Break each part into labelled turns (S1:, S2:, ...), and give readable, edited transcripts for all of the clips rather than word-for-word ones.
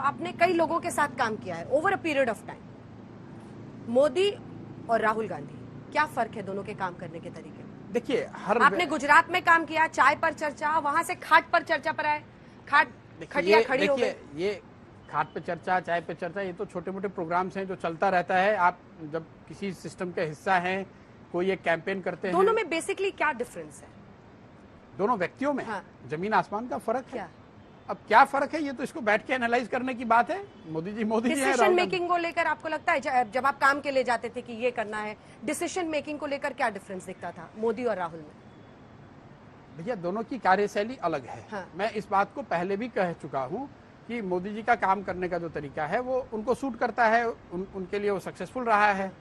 S1: तो आपने कई लोगों के साथ काम किया है over a period of time, Modi और राहुल गांधी, क्या फर्क है दोनों के काम करने के तरीके में?
S2: देखिए,
S1: आपने गुजरात में काम किया, चाय पर चर्चा, वहां से खाट पर चर्चा पर आए, खाट खटिया खड़ी हो गई।
S2: ये खाट पे चर्चा, चाय पे चर्चा, ये तो छोटे मोटे प्रोग्राम्स हैं जो चलता रहता है। आप जब किसी सिस्टम का हिस्सा हैं, कोई एक कैंपेन करते हैं।
S1: दोनों में बेसिकली क्या डिफरेंस है?
S2: दोनों व्यक्तियों में
S1: हाँ।
S2: जमीन आसमान का फर्क है।
S1: क्या?
S2: अब क्या फर्क है, ये तो इसको बैठ के एनालाइज करने की बात है। मोदी जी हैं,
S1: डिसीजन मेकिंग को लेकर आपको लगता है जब आप काम के लिए जाते थे कि ये करना है, डिसीजन मेकिंग को लेकर क्या डिफरेंस दिखता था मोदी और राहुल में?
S2: भैया, दोनों की कार्यशैली अलग है।
S1: हाँ।
S2: मैं इस बात को पहले भी कह चुका हूं कि मोदी जी का काम करने का जो तरीका है वो उनको सूट करता है, उनके लिए वो सक्सेसफुल रहा है।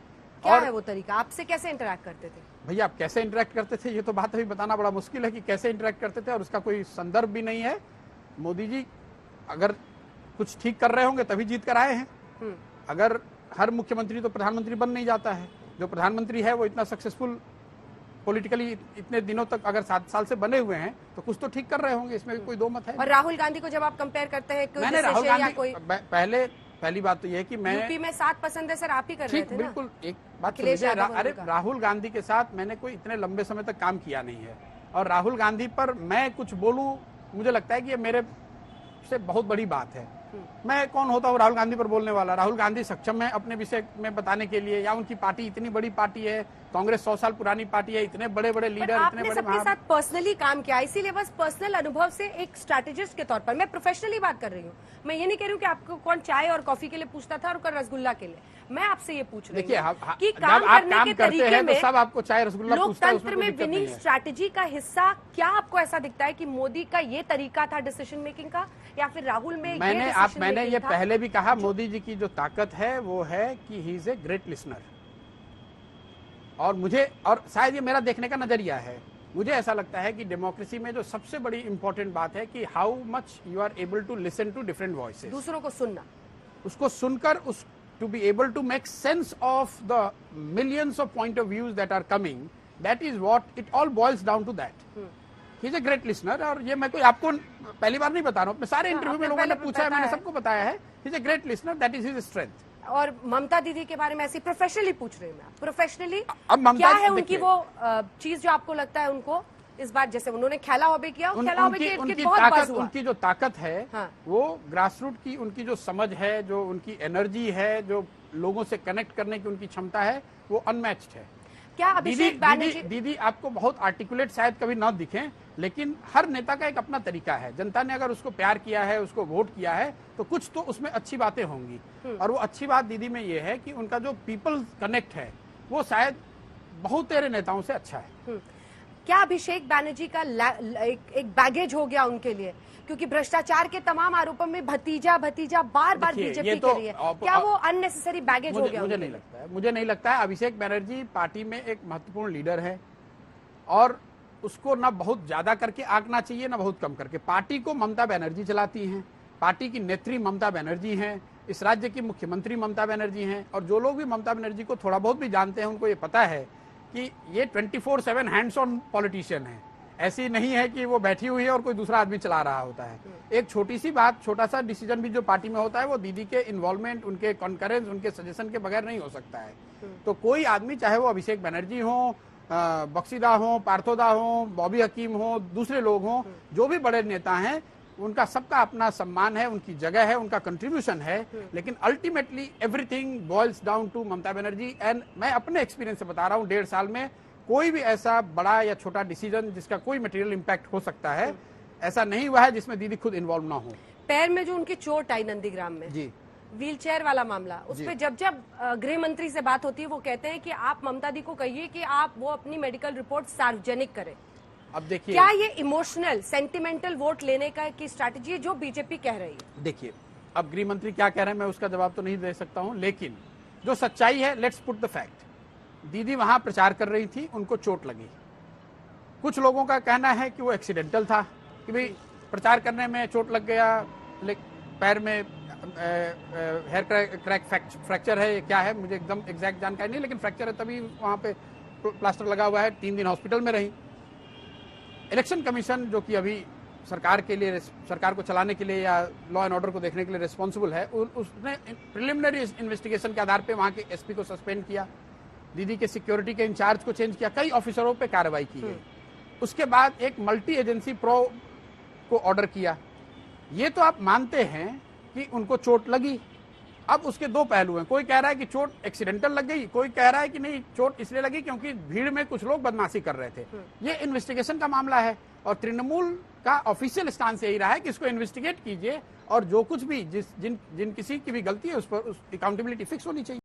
S1: क्या है वो तरीका? आपसे कैसे इंटरेक्ट करते थे?
S2: भैया, आप कैसे इंटरेक्ट करते थे ये तो बात अभी बताना बड़ा मुश्किल है कि कैसे इंटरेक्ट करते थे, और उसका कोई संदर्भ भी नहीं है। मोदी जी अगर कुछ ठीक कर रहे होंगे तभी जीत कर आए हैं। अगर हर मुख्यमंत्री तो प्रधानमंत्री बन नहीं जाता है। जो प्रधानमंत्री है वो इतना सक्सेसफुल पॉलिटिकली इतने दिनों तक अगर 7 साल से बने हुए हैं तो कुछ तो ठीक कर रहे होंगे, इसमें कोई दो मत है।
S1: और राहुल गांधी को जब आप कंपेयर करते हैं,
S2: मैंने राहुल गांधी पहली बात तो ये है कि मैं
S1: यूपी में 7 पसंद है सर, आप ही कर रहे थे ना?
S2: बिल्कुल, एक बात सुनिए, अरे राहुल गांधी के साथ मैंने कोई इतने लंबे समय तक काम किया नहीं है, और राहुल गांधी पर मैं कुछ बोलूं, मुझे लगता है कि ये मेरे से बहुत बड़ी बात है। मैं कौन होता हूँ राहुल गांधी पर बोलने वाला? राहुल गांधी सक्षम है अपने विषय में बताने के लिए, या उनकी पार्टी इतनी बड़ी पार्टी है, कांग्रेस 100 साल पुरानी पार्टी है, इतने बड़े बड़े लीडर, इतने बड़े
S1: सबके साथ पर्सनली काम किया, इसीलिए बस पर्सनल अनुभव से एक स्ट्रैटेजिस्ट के तौर पर मैं प्रोफेशनली बात कर रही हूँ। मैं ये नहीं कह रही हूँ कि आपको कौन चाय और कॉफी के लिए पूछता था और रसगुल्ला के लिए। मैं आपसे ये पूछ रही हूँ कि काम करने के तरीके में,
S2: सब आपको चाय रसगुल्ला
S1: लोकतंत्र में विनिंग स्ट्रैटेजी का हिस्सा क्या आपको ऐसा दिखता है कि मोदी का ये तरीका था डिसीजन मेकिंग का, या फिर राहुल में?
S2: मैंने ये पहले भी कहा, मोदी जी की जो ताकत है वो है कि he is a great listener. और शायद ये मेरा देखने का नजरिया है, मुझे ऐसा लगता है कि डेमोक्रेसी में जो सबसे बड़ी इंपॉर्टेंट बात है कि how much you are able to listen to different voices,
S1: दूसरों को सुनना, उसको
S2: सुनकर to be able to make sense of the millions of point of views that are coming. That is what it all boils down to that. He is a great listener, और ये मैं कोई आपको पहली बार नहीं बता रहा हूँ, मैं सारे इंटरव्यू में लोगों ने पूछा है, मैंने सबको बताया है, he is a great listener, that is his strength.
S1: और ममता दीदी के बारे में ऐसी प्रोफेशनली पूछ रही हूँ मैं, प्रोफेशनली क्या है उनकी वो चीज जो आपको लगता है उनको इस बार, जैसे उन्होंने खेला हॉबी किया,
S2: उनकी जो ताकत है,
S1: हाँ।
S2: वो ग्रासरूट की उनकी जो समझ है, जो उनकी एनर्जी है, जो लोगों से कनेक्ट करने की उनकी क्षमता है, वो अनमैच्ड है।
S1: क्या अभिषेक बैनर्जी
S2: दीदी आपको बहुत आर्टिकुलेट शायद कभी न दिखें, लेकिन हर नेता का एक अपना तरीका है। जनता ने अगर उसको प्यार किया है, उसको वोट किया है, तो कुछ तो उसमें अच्छी बातें होंगी, और वो अच्छी बात दीदी में ये है कि उनका जो पीपल कनेक्ट है वो शायद बहुत तेरे नेताओं से अच्छा है।
S1: क्या अभिषेक बैनर्जी का एक बैगेज हो गया उनके लिए, क्योंकि भ्रष्टाचार के तमाम आरोपों में भतीजा बार बीजेपी के लिए, क्या वो अननेसेसरी बैगेज हो गया?
S2: मुझे नहीं लगता है। अभिषेक बैनर्जी पार्टी में एक महत्वपूर्ण लीडर है, और उसको ना बहुत ज्यादा करके आंकना चाहिए, ना बहुत कम करके। पार्टी को ममता बनर्जी चलाती हैं, पार्टी की नेत्री ममता बनर्जी हैं, इस राज्य की मुख्यमंत्री ममता बनर्जी हैं, और जो लोग भी ममता बनर्जी को थोड़ा बहुत भी जानते हैं उनको ये पता है कि ये 24/7 हैंड्स ऑन पॉलिटिशियन है। ऐसी नहीं है कि वो बैठी हुई है और कोई दूसरा आदमी चला रहा होता है। एक छोटी सी बात, छोटा सा डिसीजन भी जो पार्टी में होता है वो दीदी के इन्वॉल्वमेंट, उनके कॉन्करेंस, उनके सजेशन के बगैर नहीं हो सकता है। तो कोई आदमी, चाहे वो अभिषेक बनर्जी हो, बक्सीदा हो, पार्थोदा हो, बॉबी हकीम हो, दूसरे लोग हों, जो भी बड़े नेता हैं, उनका सबका अपना सम्मान है, उनकी जगह है, उनका कंट्रीब्यूशन है, लेकिन ultimately everything boils down to Mamata Banerjee. And मैं अपने एक्सपीरियंस से बता रहा हूँ, 1.5 साल में कोई भी ऐसा बड़ा या छोटा डिसीजन जिसका कोई मटेरियल इंपैक्ट हो सकता है, ऐसा नहीं हुआ है जिसमें दीदी खुद इन्वॉल्व ना हो।
S1: पैर में जो उनकी चोट आई नंदीग्राम में,
S2: जी,
S1: व्हीलचेयर वाला मामला, उस पर जब गृह मंत्री से बात होती है, वो कहते हैं कि आप ममता दी को कहिए कि आप वो अपनी मेडिकल रिपोर्ट सार्वजनिक करें।
S2: अब देखिए,
S1: क्या ये इमोशनल सेंटिमेंटल वोट लेने का की स्ट्रैटेजी है जो बीजेपी कह रही है?
S2: देखिए, अब गृह मंत्री क्या कह रहे हैं मैं उसका जवाब तो नहीं दे सकता हूं, लेकिन जो सच्चाई है, लेट्स पुट द फैक्ट, दीदी वहां प्रचार कर रही थी, उनको चोट लगी। कुछ लोगों का कहना है कि वो एक्सीडेंटल था, कि भाई प्रचार करने में चोट लग गया, पैर में हेयर क्रैक फ्रैक्चर है, क्या है मुझे एकदम एग्जैक्ट जानकारी नहीं, लेकिन फ्रैक्चर है, तभी वहां पे प्लास्टर लगा हुआ है, 3 दिन हॉस्पिटल में रही। इलेक्शन कमीशन जो कि अभी सरकार के लिए, सरकार को चलाने के लिए या लॉ एंड ऑर्डर को देखने के लिए रिस्पॉन्सिबल है, उसने प्रिलिमिनरी इन्वेस्टिगेशन के आधार पे वहां के एसपी को सस्पेंड किया, दीदी के सिक्योरिटी के इंचार्ज को चेंज किया, कई ऑफिसरों पे कार्रवाई की गई। उसके बाद एक मल्टी एजेंसी प्रो को ऑर्डर किया। ये तो आप मानते हैं कि उनको चोट लगी। अब उसके दो पहलू हैं, कोई कह रहा है कि चोट एक्सीडेंटल लग गई, कोई कह रहा है कि नहीं चोट इसलिए लगी क्योंकि भीड़ में कुछ लोग बदमाशी कर रहे थे। ये इन्वेस्टिगेशन का मामला है और तृणमूल का ऑफिशियल स्टांस यही रहा है कि इसको इन्वेस्टिगेट कीजिए और जो कुछ भी जिन किसी की भी गलती है उस पर अकाउंटेबिलिटी फिक्स होनी चाहिए।